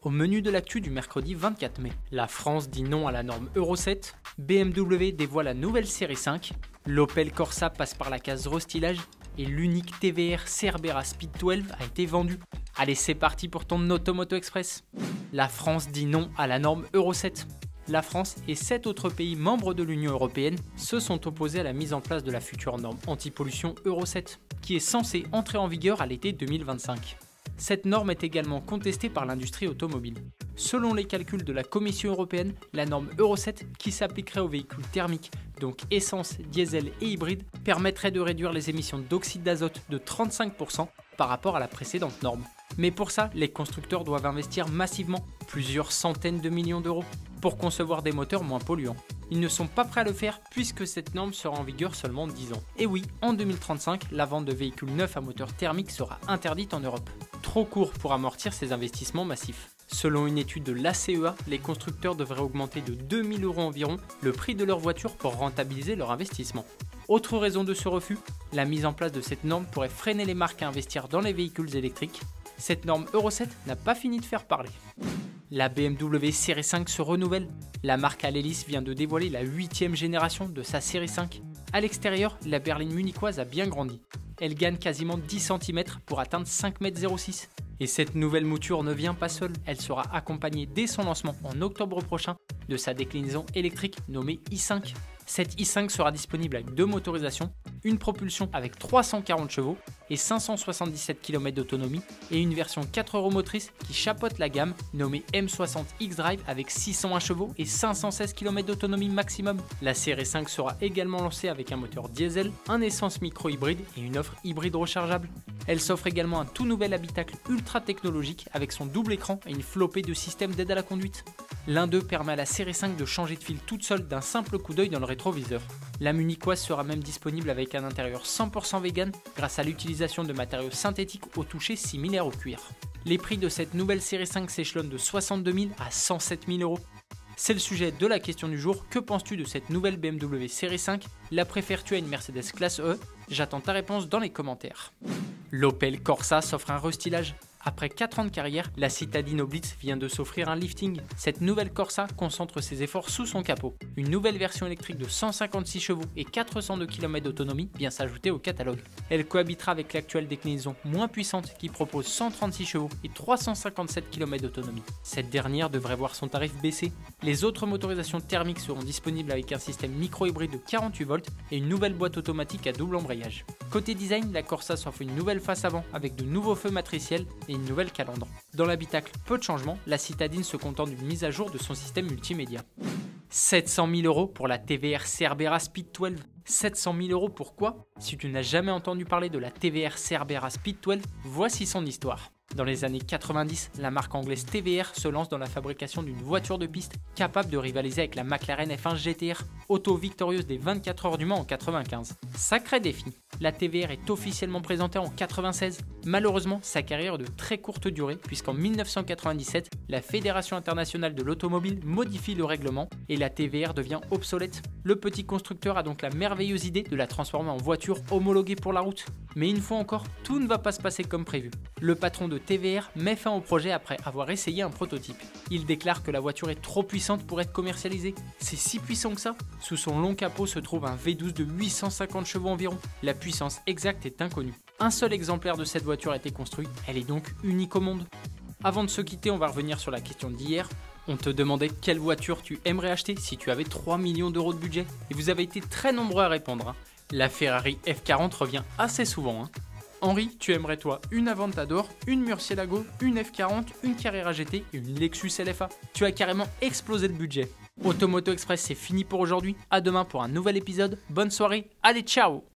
Au menu de l'actu du mercredi 24 mai, la France dit non à la norme Euro 7, BMW dévoile la nouvelle série 5, l'Opel Corsa passe par la case restylage et l'unique TVR Cerbera Speed 12 a été vendu. Allez, c'est parti pour ton Automoto Express. La France dit non à la norme Euro 7. La France et 7 autres pays membres de l'Union européenne se sont opposés à la mise en place de la future norme anti-pollution Euro 7, qui est censée entrer en vigueur à l'été 2025. Cette norme est également contestée par l'industrie automobile. Selon les calculs de la Commission européenne, la norme Euro 7, qui s'appliquerait aux véhicules thermiques, donc essence, diesel et hybride, permettrait de réduire les émissions d'oxyde d'azote de 35% par rapport à la précédente norme. Mais pour ça, les constructeurs doivent investir massivement, plusieurs centaines de millions d'euros, pour concevoir des moteurs moins polluants. Ils ne sont pas prêts à le faire puisque cette norme sera en vigueur seulement 10 ans. Et oui, en 2035, la vente de véhicules neufs à moteur thermique sera interdite en Europe. Trop court pour amortir ces investissements massifs. Selon une étude de l'ACEA, les constructeurs devraient augmenter de 2000 € environ le prix de leur voiture pour rentabiliser leur investissement. Autre raison de ce refus, la mise en place de cette norme pourrait freiner les marques à investir dans les véhicules électriques. Cette norme Euro 7 n'a pas fini de faire parler. La BMW série 5 se renouvelle. La marque Alelis vient de dévoiler la 8e génération de sa série 5. À l'extérieur, la berline munichoise a bien grandi. Elle gagne quasiment 10 cm pour atteindre 5,06 m. Et cette nouvelle mouture ne vient pas seule, elle sera accompagnée dès son lancement en octobre prochain de sa déclinaison électrique nommée i5. Cette i5 sera disponible avec deux motorisations, une propulsion avec 340 chevaux et 577 km d'autonomie et une version 4 roues motrices qui chapeaute la gamme nommée M60 X-Drive avec 601 chevaux et 516 km d'autonomie maximum. La série 5 sera également lancée avec un moteur diesel, un essence micro-hybride et une offre hybride rechargeable. Elle s'offre également un tout nouvel habitacle ultra technologique avec son double écran et une flopée de systèmes d'aide à la conduite. L'un d'eux permet à la série 5 de changer de fil toute seule d'un simple coup d'œil dans le rétroviseur. La munichoise sera même disponible avec un intérieur 100% vegan grâce à l'utilisation de matériaux synthétiques au toucher similaires au cuir. Les prix de cette nouvelle série 5 s'échelonnent de 62 000 à 107 000 €. C'est le sujet de la question du jour. Que penses-tu de cette nouvelle BMW série 5 ? La préfères-tu à une Mercedes classe E ? J'attends ta réponse dans les commentaires. L'Opel Corsa s'offre un restylage. Après 4 ans de carrière, la citadine Blitz vient de s'offrir un lifting. Cette nouvelle Corsa concentre ses efforts sous son capot. Une nouvelle version électrique de 156 chevaux et 402 km d'autonomie vient s'ajouter au catalogue. Elle cohabitera avec l'actuelle déclinaison moins puissante qui propose 136 chevaux et 357 km d'autonomie. Cette dernière devrait voir son tarif baisser. Les autres motorisations thermiques seront disponibles avec un système micro-hybride de 48 volts et une nouvelle boîte automatique à double embrayage. Côté design, la Corsa s'offre une nouvelle face avant avec de nouveaux feux matriciels et une nouvelle calandre. Dans l'habitacle, peu de changements, la citadine se contente d'une mise à jour de son système multimédia. 700 000 € pour la TVR Cerbera Speed 12. 700 000 € pourquoi ? Si tu n'as jamais entendu parler de la TVR Cerbera Speed 12, voici son histoire. Dans les années 90, la marque anglaise TVR se lance dans la fabrication d'une voiture de piste capable de rivaliser avec la McLaren F1 GTR, auto victorieuse des 24 heures du Mans en 95. Sacré défi. La TVR est officiellement présentée en 96. Malheureusement, sa carrière est de très courte durée puisqu'en 1997, la Fédération internationale de l'automobile modifie le règlement et la TVR devient obsolète. Le petit constructeur a donc la merveilleuse idée de la transformer en voiture homologuée pour la route. Mais une fois encore, tout ne va pas se passer comme prévu. Le patron de TVR met fin au projet après avoir essayé un prototype. Il déclare que la voiture est trop puissante pour être commercialisée. C'est si puissant que ça ? Sous son long capot se trouve un V12 de 850 chevaux environ. La puissance exacte est inconnue. Un seul exemplaire de cette voiture a été construit, elle est donc unique au monde. Avant de se quitter, on va revenir sur la question d'hier. On te demandait quelle voiture tu aimerais acheter si tu avais 3 millions d'euros de budget. Et vous avez été très nombreux à répondre. La Ferrari F40 revient assez souvent. Henri, tu aimerais toi une Aventador, une Murcielago, une F40, une Carrera GT et une Lexus LFA. Tu as carrément explosé le budget. Automoto Express, c'est fini pour aujourd'hui. À demain pour un nouvel épisode. Bonne soirée. Allez, ciao!